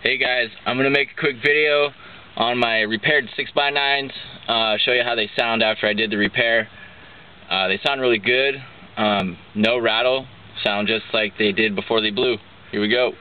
Hey guys, I'm going to make a quick video on my repaired 6x9s, show you how they sound after I did the repair. They sound really good, no rattle, sound just like they did before they blew. Here we go.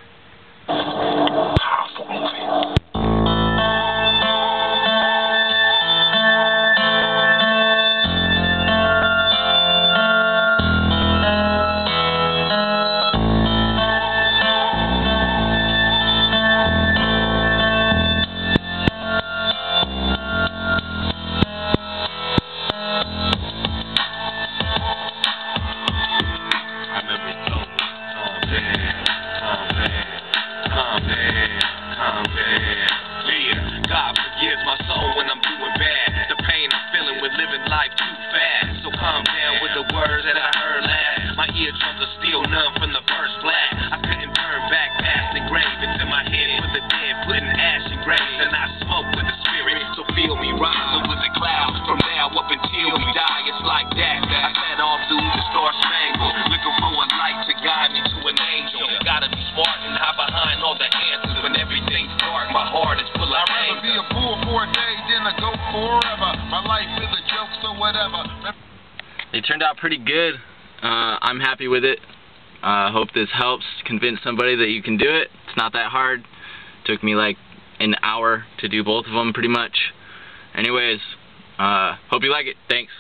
God forgives my soul when I'm doing bad. The pain I'm feeling with living life too fast. So calm down with the words that I heard last. My eardrums are still numb from the first blast. I couldn't turn back past the grave into my head for the dead, putting ash in graves. And I smoke with the spirit, so feel me rise over the clouds. From now up until we die, it's like that. I sat all through the star spangled, looking for a light to guide me to an angel. Gotta be smart and hide behind all the answers. When everything's dark, my heart is full of anger. I'd rather be a fool for a day than a goat forever. My life is a joke, so whatever. They turned out pretty good. I'm happy with it. Hope this helps convince somebody that you can do it. It's not that hard. Took me like an hour to do both of them pretty much. Anyways, hope you like it. Thanks.